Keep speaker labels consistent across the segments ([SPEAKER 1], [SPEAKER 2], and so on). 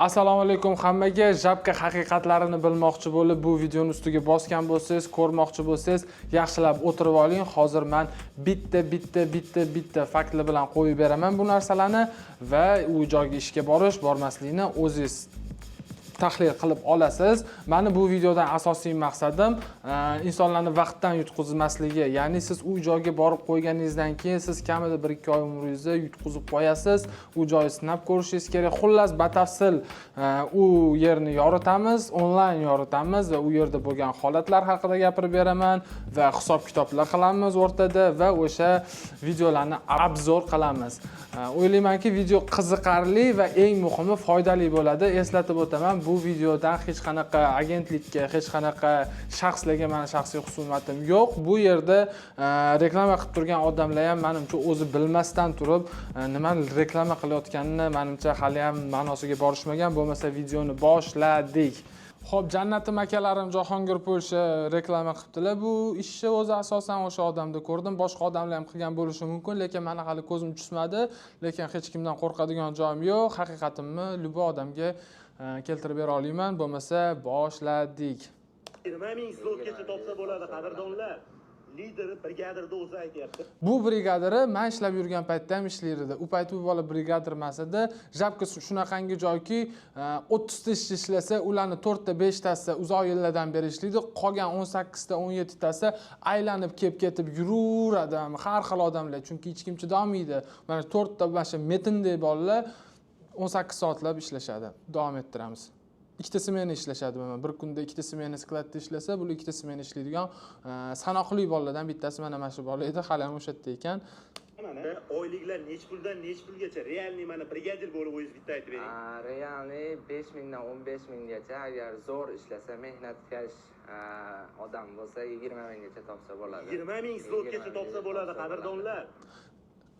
[SPEAKER 1] Assalomu alaykum hammaga. Jabka haqiqatlarini bilmoqchi bo'lib, bu videoni ustiga bosgan bo'lsangiz, ko'rmoqchi bo'lsangiz, yaxshilab o'tirib oling. Hozir men bitta faktlar bilan qo'yib beraman bu narsalarni va u joyga ishga bormaslikni o'zingiz tahlil qilib olasiz. Meni bu videodan asosiy maqsadim insonlarni vaqtdan yutqizmasligi. Ya'ni siz u joyga borib qo'yganingizdan keyin siz kamida 1-2 oy umringizni yutqizib qo'yasiz. U joyni sinab ko'rishingiz kerak. Xullas, batafsil u yerni yoritamiz, onlayn yoritamiz va u yerda bo'lgan holatlar haqida gapirib beraman va hisob-kitoblar qilamiz o'rtada va o'sha videolarni obzor qilamiz. O'ylaymanki, video qiziqarli va eng muhimi foydali bo'ladi. Eslatib o'taman, bu videodan hech qanaqa agentlikka, hech qanaqa shaxslarga meni shaxsiy husumatim yo'q. Bu yerda reklama qilib turgan odamlar ham menimcha o'zi bilmasdan turib, nima reklama qilayotganini menimcha hali ham ma'nosiga borishmagan. Bo'lmasa videoni boshladik. Xo'p, jannatim akalarim Jahongir Polsha reklama qilibdilar. Bu ishni o'zi asosan o'sha odamda ko'rdim. Boshqa odamlar ham qilgan bo'lishi mumkin, lekin meni hali ko'zim tushmadi. Lekin hech kimdan qo'rqadigan joyim yo'q. Haqiqatimni lubo odamga keltirib bera olaman. Bo'lmasa boshladik.
[SPEAKER 2] 20 ming zlotgacha topsa bo'ladi, qadrdonlar. Lideri brigadirda o'zi aytayapti.
[SPEAKER 1] Bu brigadiri men ishlab yurgan paytda ham ishlar edi. U payt bu bola brigadir emas edi. Jabka shunaqangi joyki 30 ta ishchi ishlasa, ularni 4 ta 5 tasi uzoq yillardan beri ishlaydi. Qolgan 18 ta 17 tasi aylanib ketib yuraveradi. Har xil odamlar, chunki hech kim chidamaydi. Mana 4 ta mana shu metindek bolalar 18 soatlab ishlashadi. Davom ettiramiz. Ikkita smena ishlashadi. Bir kunda ikkita smena skladda ishlasa, bu ikkita smena ishlaydigan sanoqli bolalardan bittasi mana shu bola edi, hali ham o'sha yerda ekan.
[SPEAKER 2] Mana oyliklar nech puldan nech pulgacha realniy mana brigadir bo'lib o'zingiz bitta aytib bering.
[SPEAKER 3] Realniy 5 mingdan 15 minggacha, agar zo'r ishlasa, mehnatkash odam bo'lsa 20 minggacha topsa bo'ladi.
[SPEAKER 2] 20 ming zlotgacha topsa bo'ladi, qadrdonlar.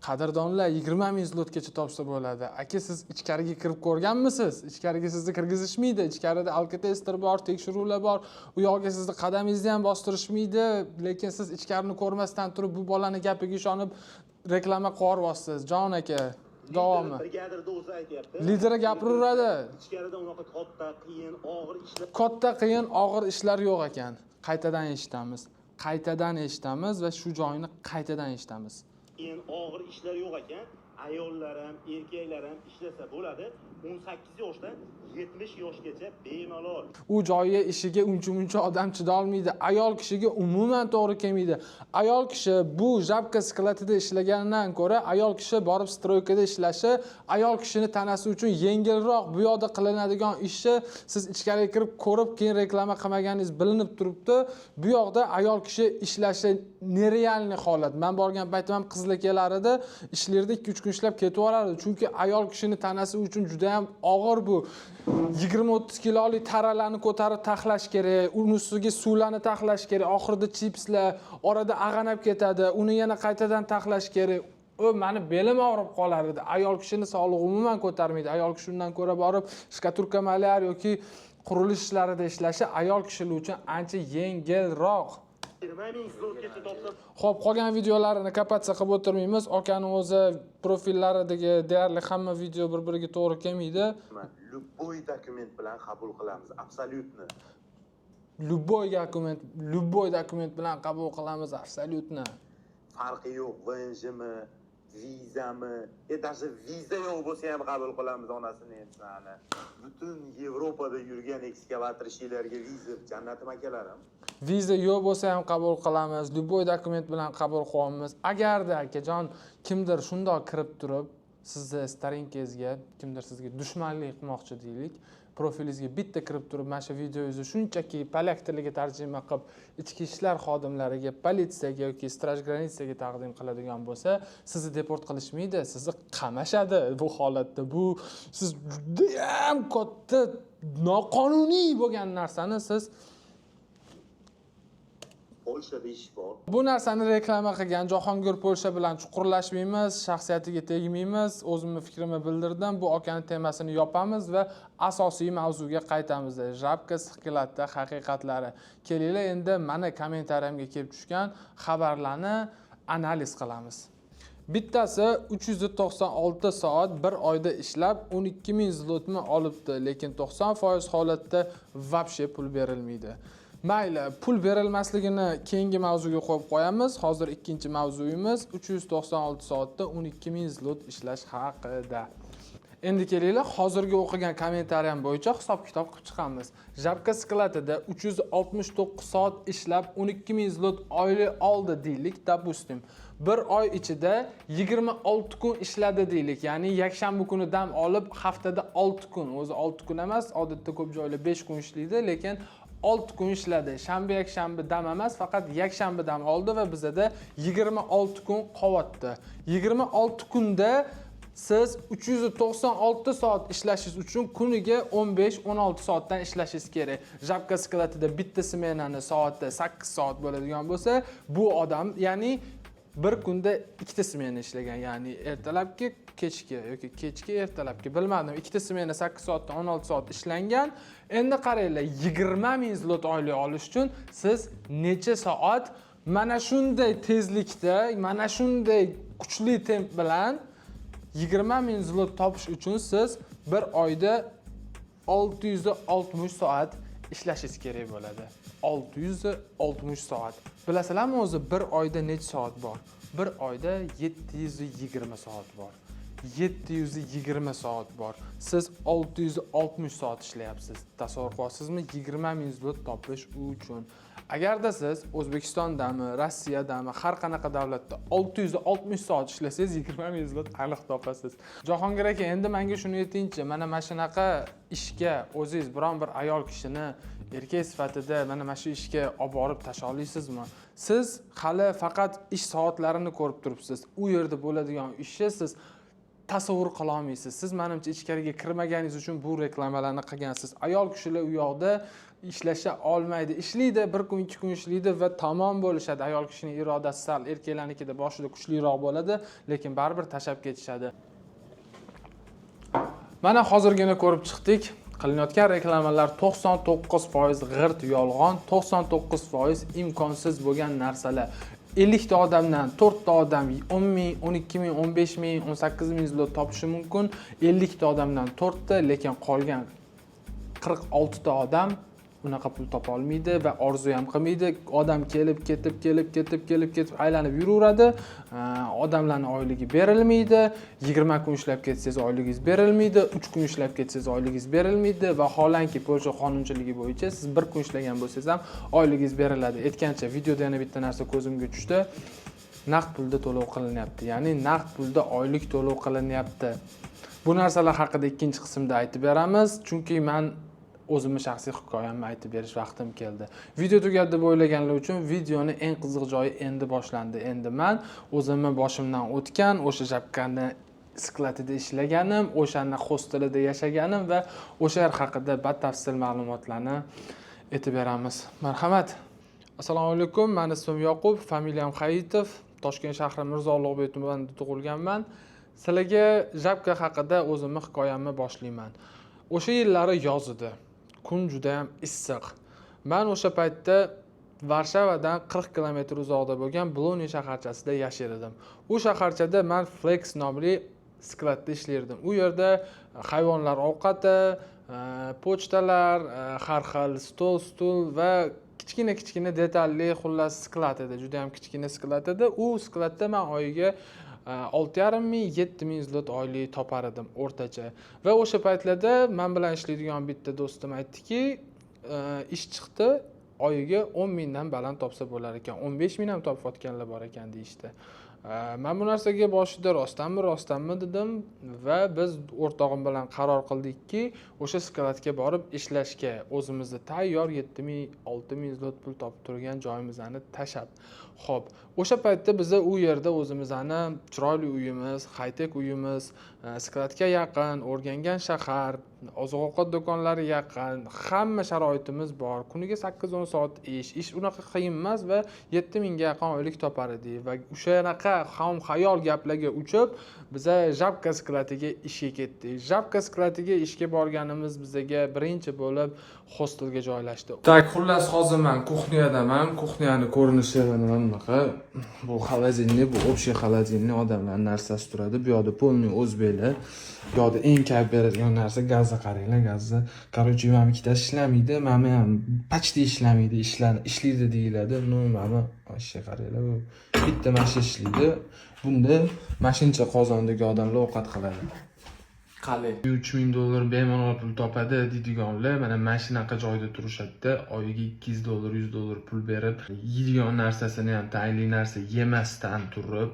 [SPEAKER 1] Qadrdonlar 20 ming zlotgacha topsa bo'ladi. Aka, siz ichkariga kirib ko'rganmisiz? Ichkariga sizni kirgizishmaydi. Ichkarida alkotester bor, tekshiruvlar bor. U yoqqa sizni qadamingizni ham bostirishmaydi, lekin siz ichkarini ko'rmasdan turib bu bolani gapiga ishonib reklama qilyapsiz. Jon aka, davomi.
[SPEAKER 2] Brigadirda o'zi aytayapti.
[SPEAKER 1] Lideri gapiraveradi.
[SPEAKER 2] Ichkarida unaqa
[SPEAKER 1] Katta, qiyin, og'ir ishlar yo'q ekan. Qaytadan eshitamiz va shu joyini qaytadan eshitamiz.
[SPEAKER 2] Og'ir ishlar yo'q ekan. Ayollar ham, erkaklar ham ishlasa bo'ladi. 18 yoshdan 70 yoshgacha bemalol.
[SPEAKER 1] U joyga ishiga uncha odam chida olmaydi. Ayol kishiga umuman to'g'ri kelmaydi. Ayol kishi bu Jabka skladida ishlagandan ko'ra, ayol kishi borib stroykada ishlashi, ayol kishini tanasi uchun yengilroq. Bu yoqda qilinadigan ishni siz ichkariga kirib ko'rib, keyin reklama qilmaganingiz bilinib turibdi. Bu yoqda ayol kishi ishlashi nerealniy holat. Men borgan paytim ham qizlar kelar edi, ishlarda 2-3 kun ishlab ketib yuborardi. Chunki ayol kishini tanasi uchun juda ham og'ir bu. 20-30 kilolik taralarni ko'tarib taxlash kerak, uni ustiga suvlarni taxlash kerak, oxirida chipslar, orada ag'anab ketadi, uni yana qaytadan taxlash kerak. Meni belim og'rib qolar edi. Ayol kishini sog'lig'i umuman ko'tarmaydi. Ayol kishi undan ko'ra borib shkaturka malyar yoki qurilish ishlarida ishlashi ayol kishilar uchun ancha yengilroq.
[SPEAKER 2] 20 ming zlotgacha topsa.
[SPEAKER 1] Xo'p, qolgan videolarini kapatsiya qilib o'tirmaymiz. Okani o'zi profillaridagi deyarli hamma video bir-biriga to'g'ri kelmaydi.
[SPEAKER 4] Любой dokument bilan qabul qilamiz, absolyutni.
[SPEAKER 1] Любой dokument bilan qabul qilamiz, absolyutni.
[SPEAKER 4] Farqi yo'q, VNJmi, vizami, даже viza yo'q bo'lsa ham qabul qilamiz onasini etsani. Butun Yevropada yurgan ekskavatorchilarga viza, jannatim akalarim.
[SPEAKER 1] Viza yo'q bo'lsa ham qabul qilamiz, любой dokument bilan qabul qilamiz. Agarda akajon kimdir shundoq kirib turib, sizni starinkangizga, kimdir sizga dushmanlik qilmoqchi deylik, profilingizga bitta kirib turib, mana shu videoyingizni shunchaki polyak tiliga tarjima qilib, ichki ishlar xodimlariga, politsiyaga yoki stroj granitsiyaga taqdim qiladigan bo'lsa, sizni deport qilishmaydi, sizni qamashadi bu holatda. Bu siz juda ham katta noqonuniy bo'lgan narsani siz
[SPEAKER 4] Polshada ish bor.
[SPEAKER 1] Bu narsani reklama qilgan Jahongir Polsha bilan chuqurlashmaymiz, shaxsiyatiga tegmaymiz, o'zimni fikrimni bildirdim. Bu okani temasini yopamiz va asosiy mavzuga qaytamiz. Jabka skladda haqiqatlari. Kelinglar endi mana kommentariyamga kelib tushgan xabarlarni analiz qilamiz. Bittasi 396 soat bir oyda ishlab 12000 zlotni olibdi, lekin 90% holatda vobshe pul berilmaydi. Mayli, pul berilmasligini keyingi mavzuga qo'yib qo'yamiz. Hozir ikkinchi mavzuyimiz 396 soatda 12000 zlot ishlash haqida. Endi kelinglar, hozirgi o'qigan kommentariyam bo'yicha hisob-kitob qilib chiqamiz. Jabka skladida 369 soat ishlab 12000 zlot oylik oldi deylik, допустим. Bir oy ichida 26 kun ishladi deylik. Ya'ni yakshanba kuni dam olib, haftada 6 kun. O'zi 6 kun emas, odatda ko'p joylar 5 kun ishlaydi, lekin 6 kun ishladi. Shanba, yakshanba dam emas, faqat yakshanba dam oldi va bizda 26 kun qoldi. 26 kunda siz 396 soat ishlashingiz uchun kuniga 15-16 soatdan ishlashingiz kerak. Jabka skladida bitta smenani soatda 8 soat bo'ladigan bo'lsa, bu odam, ya'ni bir kunda ikkita smena ishlagan, ya'ni ertalabki, kechki yoki kechki ertalabki, bilmadim, ikkita smena 8 soatdan 16 soat ishlangan. Endi qaranglar, 20000 zlot oylik olish uchun siz necha soat mana shunday tezlikda, mana shunday kuchli temp bilan 20000 zlot topish uchun siz bir oyda 660 soat ishlashingiz kerak bo'ladi. 660 soat. Bilasizlarmi o'zi bir oyda necha soat bor? Bir oyda 720 soat bor. 720 soat bor. Siz 660 soat ishlayapsiz. Tasavvur qilasizmi? 20000 zlot topish uchun. Agarda siz O'zbekistondami, Rossiyadami, har qanaqa davlatda 660 soat ishlasangiz 20000 zlot aniq topasiz. Jahongir aka, endi menga shuni aytingchi, mana shunaqa ishga o'zingiz biron bir ayol kishini erkak sifatida mana shu ishga olib borib tasha olasizmi? Siz hali faqat ish soatlarini ko'rib turibsiz. U yerda bo'ladigan ishni siz tasavvur qila olmaysiz. Siz menimcha ichkariga kirmaganingiz uchun bu reklamalarni qilgansiz. Ayol kishilar u yoqda ishlasha olmaydi. Ishlaydi, bir kun, 2 kun ishlaydi va tamom bo'lishadi. Ayol kishining irodasi sal erkaklarnikida boshida kuchliroq bo'ladi, lekin baribir tashab ketishadi. Mana hozirgina ko'rib chiqdik. Qilinayotgan reklamalar 99% g'irt yolg'on, 99% imkonsiz bo'lgan narsalar. 50 ta odamdan 4 ta odam 10.000, 12.000, 15.000, 18.000 zlot topishi mumkin. 50 ta odamdan 4 ta, lekin qolgan 46 ta odam unaqa pul topa olmaydi va orzu ham qilmaydi. Odam kelib ketib aylanib yuraveradi. Odamlarning oyligi berilmaydi. 20 kun ishlab ketsangiz oyligingiz berilmaydi. 3 kun ishlab ketsangiz oyligingiz berilmaydi va holanki Polsha qonunchiligi bo'yicha siz 1 kun ishlagan bo'lsangiz ham oyligingiz beriladi. Aytgancha videoda yana bitta narsa ko'zimga tushdi. Naqd pulda to'lov qilinyapti. Ya'ni naqd pulda oylik to'lov qilinyapti. Bu narsalar haqida ikkinchi qismda aytib beramiz, chunki men o'zimni shaxsiy hikoyamni aytib berish vaqtim keldi. Video tugadi deb o'ylaganlar uchun videoni eng qiziq joyi endi boshlandi. Endi men o'zimni boshimdan o'tgan, o'sha jabkani skladida ishlaganim, o'shani hostelida yashaganim va o'sha yer haqida batafsil ma'lumotlarni aytib beramiz. Marhamat. Assalomu alaykum. Meni ismim Yoqub, familiyam Hayitov. Toshkent shahri Mirzo Ulug'bek tumanida tug'ilganman. Sizlarga jabka haqida o'zimni hikoyamni boshlayman. O'sha yillari yoz edi. Kun juda ham issiq. Men o'sha paytda Varshavadan 40 km uzoqda bo'lgan Bloni shaharchasida yashar edim. U shaharchada men Flex nomli skladda ishlardim. U yerda hayvonlar ovqati, pochtalar, har xil stul va kichkina detalli xullas sklad edi. Juda ham kichkina sklad edi. U skladda men oyiga 6.500-7.000 zlot oylik topar edim o'rtacha. Va o'sha paytlarda men bilan ishlaydigan bitta do'stim aytdiki, ish chiqdi, oyiga 10.000 dan baland topsa bo'lar ekan, 15.000 ham topayotganlar bor ekan deyishdi. Men bu narsaga boshida rostdanmi dedim va biz o'rtog'im bilan qaror qildikki, o'sha skladga borib ishlashga, o'zimizni tayyor 7.000-6.000 zlot pul topib turgan joyimizni tashab. Xo'p, o'sha paytda biz u yerda o'zimizni chiroyli uyimiz, high-tech uyimiz, skladga yaqin, o'rgangan shahar, oziq-ovqat do'konlari yaqin, hamma sharoitimiz bor. Kuniga 8-10 soat ish unaqa qiyin emas va 7.000 ga yaqin oylik topar edik va o'shanaqa xayol gaplarga uchib, biz jabka skladiga ishga ketdik. Jabka skladiga ishga borganimiz bizga birinchi bo'lib hostelga joylashdi. Tak, xullas hozir men kuxnyadaman. Kuxnyani ko'rinishi nima bunaqa bu xolodilnik, bu общий xolodilnik odamlarning narsasi turadi. Bu yoqda polniy o'zbeklar. Bu yoqda eng kayf beradigan narsa gazni qaranglar, gazni. Короче, mana ikkitasi ishlamaydi, mana ham почти ishlamaydi, ishlaydi deyiladi. No, mana ashya qaranglar, bu bitta mashina ishlaydi. Bunda mashincha qozondagi odamlar ovqat qiladi. Qalay. $3000 bemalol pul topadi deydiganlar mana mana shunaqa joyda turishadi. Oyiga $200, $100 pul berib, yeydigan narsasini ham tayinli narsa yemasdan turib,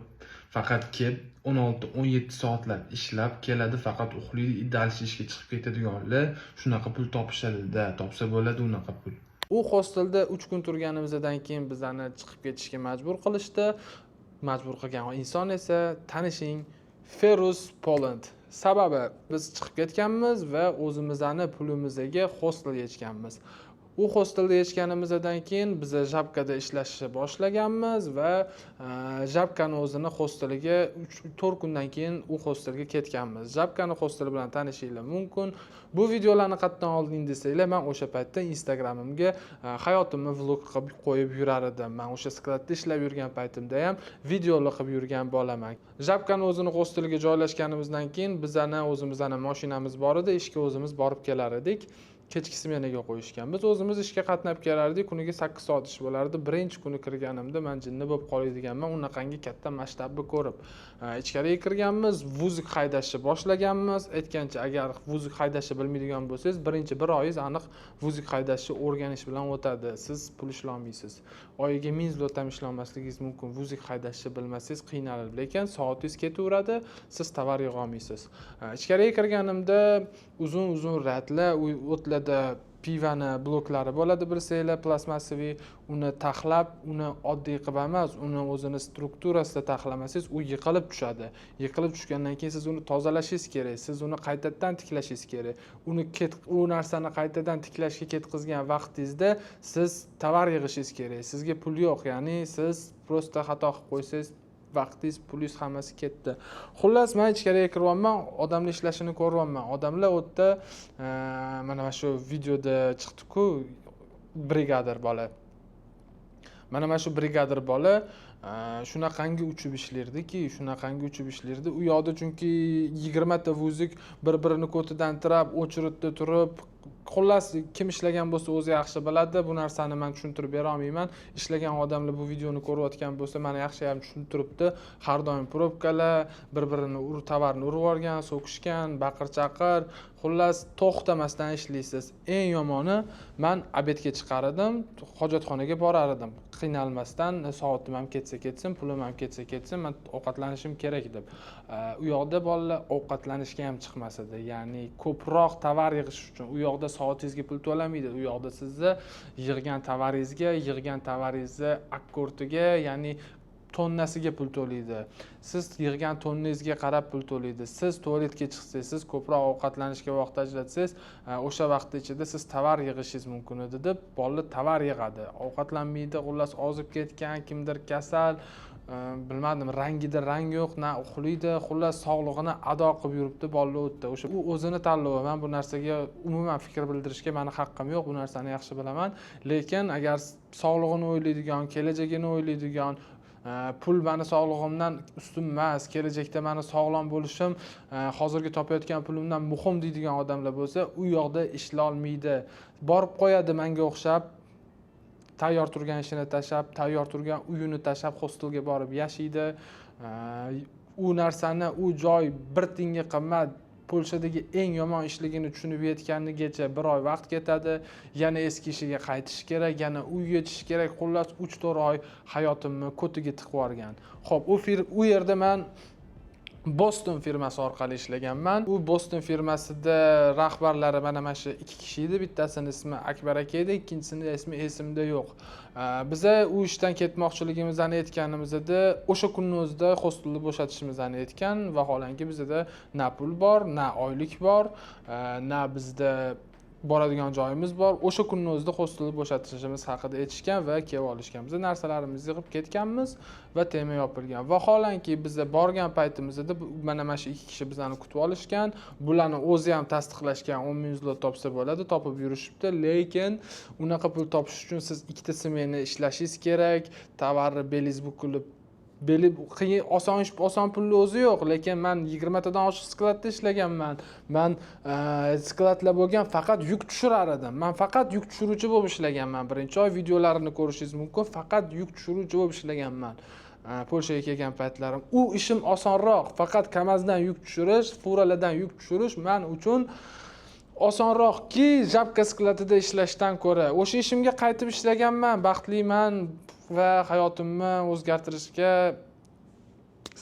[SPEAKER 1] faqat kelib 16-17 soatlab ishlab keladi, faqat uxlaydi, dal ishga chiqib ketadiganlar shunaqa pul topishadi-da, topsa bo'ladi unaqa pul. U hostelda 3 kun turganimizdan keyin bizani chiqib ketishga majbur qilishdi. Majbur qilgan inson esa tanishing Ferus Poland. Sababi biz chiqib ketganmiz va o'zimizning pulimizga hostelga yechganmiz. U hostelda yechganimizdan keyin biz Jabkada ishlashni boshlaganmiz va Jabkani o'zini hosteliga 4 kundan keyin u hostelga ketganmiz. Jabkani hosteli bilan tanishinglar mumkin. Bu videolarni qatdan olding desanglar, men o'sha paytda Instagramimga hayotimni vlog qilib qo'yib yurar edim. Men o'sha skladda ishlab yurgan paytimda ham videolar qilib yurgan bolaman. Jabkani o'zini hosteliga joylashganimizdan keyin bizning o'zimizning mashinamiz bor edi, ishga o'zimiz borib kelar edik. Kechki smenaga qo'yishgan. Biz o'zimiz ishga qatnab kelardik, kuniga 8 soat ish bo'lardi. Birinchi kuni kirganimda men jinni bo'lib qoladiganman, unaqangi katta masshtabni ko'rib. Ichkariga kirganmiz, vuzik haydashni boshlaganmiz. Aytgancha, agar vuzik haydashni bilmaydigan bo'lsangiz, birinchi 1 oyingiz aniq vuzik haydashni o'rganish bilan o'tadi. Siz pul ishlamaysiz. Oyiga 1000 zlot ham ishlamasligingiz mumkin. Vuzik haydashni bilmasangiz qiynaladi, lekin soatingiz ketaveradi, siz tovar yig'a olmaysiz. Ichkariga kirganimda uzun ratlar, o'tlarda pivani bloklari bo'ladi, bilsanglar, plastmassaviy, uni taxlab, uni oddiy qilib emas, uni o'zini strukturasida taxlamasangiz, u yiqilib tushadi. Yiqilib tushgandan keyin siz uni tozalashingiz kerak, siz uni qaytadan tiklashingiz kerak. U narsani qaytadan tiklashga ketkazgan vaqtingizda siz tovar yig'ishingiz kerak. Sizga pul yo'q, ya'ni siz prosta xato qilib qo'ysangiz, vaqtingiz, pulingiz hammasi ketdi. Xullas, men ichkariga kiryapman, odamlar ishlashini ko'ryapman. Odamlar o'tda mana shu videoda chiqdi-ku, brigadir bola. Mana shu brigadir bola shunaqangi uchib ishlardiki, u yoqda chunki 20 ta vuzik bir-birini ko'tidan tirab, o'chiritda turib, xullas kim ishlagan bo'lsa o'zi yaxshi biladi. Bu narsani men tushuntirib bera olmayman. Ishlagan odamlar bu videoni ko'rayotgan bo'lsa, meni yaxshi ham tushuntiribdi. Har doim probkalar, bir-birini tovarni urib olgan, so'kishgan, baqir-chaqir, xullas to'xtamasdan ishlaysiz. Eng yomoni, men obedga chiqar edim, hojatxonaga borar edim. Qiynalmasdan, soatim ham ketsin, pulim ham ketsin, men ovqatlanishim kerak deb. U yoqda bolalar ovqatlanishga ham chiqmas edi. Ya'ni ko'proq tovar yig'ish uchun. U yoqda soatingizga pul to'lamaydi. U yoqda sizni yig'gan tovaringizni akkortiga, ya'ni tonnasiga pul to'laydi. Siz yig'gan tonnangizga qarab pul to'laydi. Siz tualetga chiqsangiz, siz ko'proq ovqatlanishga vaqt ajratsangiz, o'sha vaqt ichida siz tovar yig'ishingiz mumkin edi deb bolalar tovar yig'adi. Ovqatlanmaydi, xullas ozib ketgan, kimdir kasal, bilmadim, rangida rang yo'q, na uxlaydi, xullas sog'lig'ini ado qilib yuribdi bolalar o'tda. O'sha u o'zini tanlovi. Men bu narsaga umuman fikr bildirishga meni haqqim yo'q, bu narsani yaxshi bilaman. Lekin agar sog'lig'ini o'ylaydigan, kelajagini o'ylaydigan, pul meni sog'lig'imdan ustun emas, kelajakda meni sog'lom bo'lishim hozirgi topayotgan pulimdan muhim deydigan odamlar bo'lsa, u yoqda ishlay olmaydi. Borib qo'yadi menga o'xshab, tayyor turgan ishini tashlab, tayyor turgan uyini tashlab hostelga borib yashaydi. U narsani, u joy 1 tiyinga qimmat. Polshadagi eng yomon ishligini tushunib yetganigacha 1 oy vaqt ketadi. Yana eski ishiga qaytish kerak, yana uy yetish kerak. Xullas 3-4 oy hayotimni ko'tiga tiqib yuborgan. Xo'p, u yerda men Boston firmasi orqali ishlaganman. U Boston firmasida rahbarlari mana shu 2 kishi edi. Bittasini ismi Akbar aka edi, ikkinchisini ismi esimda yo'q. Biza u ishdan ketmoqchiligimizni aytganimizda o'sha kunning o'zida hostelni bo'shatishimizni aytgan, vaholanki bizda na pul bor, na oylik bor, na bizda boradigan joyimiz bor. O'sha kunning o'zida hostelni bo'shatishimiz haqida aytishgan va kelib olishgan. Biz narsalarimizni yig'ib ketganmiz va tema yopilgan. Vaholanki biz borgan paytimizda mana shu 2 kishi bizani kutib olishgan. Bularni o'zi ham tasdiqlashgan 10 ming zlot topsa bo'ladi, topib yurishibdi. Lekin unaqa pul topish uchun siz 2 ta smenani ishlashingiz kerak. Tovarni belingiz bukilib qiyin, oson pulni o'zi yo'q, lekin men 20 tadan oshiq skladda ishlaganman. Men skladlar bo'lgan faqat yuk tushirar edim. Men faqat yuk tushiruvchi bo'lib ishlaganman. Birinchi oy videolarini ko'rishingiz mumkin. Faqat yuk tushiruvchi bo'lib ishlaganman. Polshaga kelgan paytlarim. U ishim osonroq. Faqat KAMAZdan yuk tushirish, furalardan yuk tushirish men uchun osonroqki, Jabka skladida ishlashdan ko'ra. O'sha ishimga qaytib ishlaganman, baxtliman va hayotimni o'zgartirishga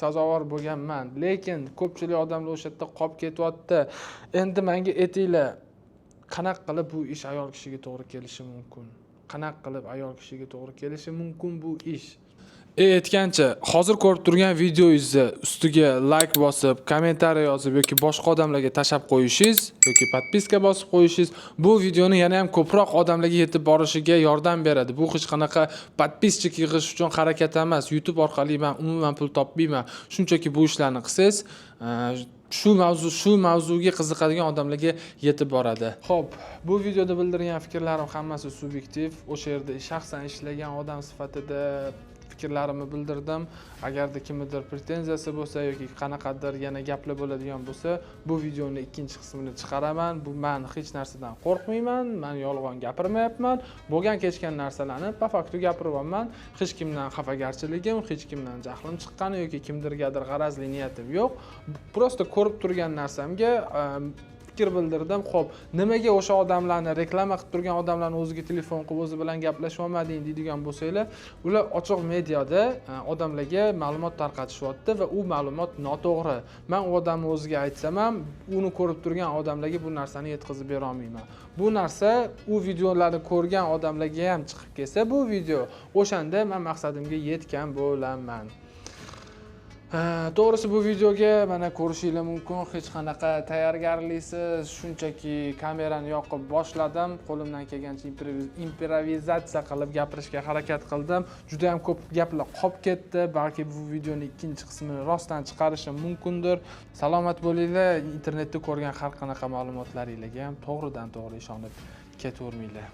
[SPEAKER 1] sazovor bo'lganman. Lekin ko'pchilik odamlar o'sha yerda qolib ketyapti. Endi menga aytinglar, qanaqa qilib bu ish ayol kishiga to'g'ri kelishi mumkin? Qanaqa qilib ayol kishiga to'g'ri kelishi mumkin bu ish? Aytgancha, hozir ko'rib turgan videoingizni ustiga like bosib, kommentariy yozib yoki boshqa odamlarga tashab qo'yishingiz yoki podpiska bosib qo'yishingiz bu videoni yana ham ko'proq odamlarga yetib borishiga yordam beradi. Bu hech qanaqa podpischik yig'ish uchun harakat emas. YouTube orqali men umuman pul topmayman. Shunchaki bu ishlarni qilsangiz, shu mavzuga qiziqadigan odamlarga yetib boradi. Xo'p, bu videoda bildirgan fikrlarim hammasi subyektiv. O'sha yerda shaxsan ishlagan odam sifatida fikrlarimni bildirdim. Agarda kimnidir pretenziyasi bo'lsa yoki qanaqadir yana gaplar bo'ladigan bo'lsa, bu videoning ikkinchi qismini chiqaraman. Bu men hech narsadan qo'rqmayman, men yolg'on gapirmayapman. Bo'lgan kechgan narsalarni po faktu gapiryapman. Hech kimdan xafagarchiligim, hech kimdan jahlim chiqqani yoki kimdirgadir g'arazli niyatim yo'q. Prosta ko'rib turgan narsamga fikr bildirdim. Xo'p, nimaga o'sha odamlarni reklama qilib turgan odamlarni o'ziga telefon qilib o'zi bilan gaplashib olmading deydigan bo'lsanglar, ular ochiq mediada odamlarga ma'lumot tarqatishyapti va u ma'lumot noto'g'ri. Men u odamni o'ziga aytsam ham, uni ko'rib turgan odamlarga bu narsani yetkazib bera olmayman. Bu narsa u videolarni ko'rgan odamlarga ham chiqib kelsa, bu video o'shanda men maqsadimga yetgan bo'laman. To'g'risi bu videoga mana ko'rishinglar mumkin, hech qanaqa tayyorgarliksiz, shunchaki kamerani yoqib boshladim, qo'limdan kelgancha improvizatsiya qilib gapirishga harakat qildim. Juda ham ko'p gaplar qolib ketdi, balki bu videoning ikkinchi qismini rostdan chiqarishim mumkindir. Salomat bo'linglar, internetda ko'rgan har qanaqa ma'lumotlaringizga ham to'g'ridan to'g'ri ishonib ketavermanglar.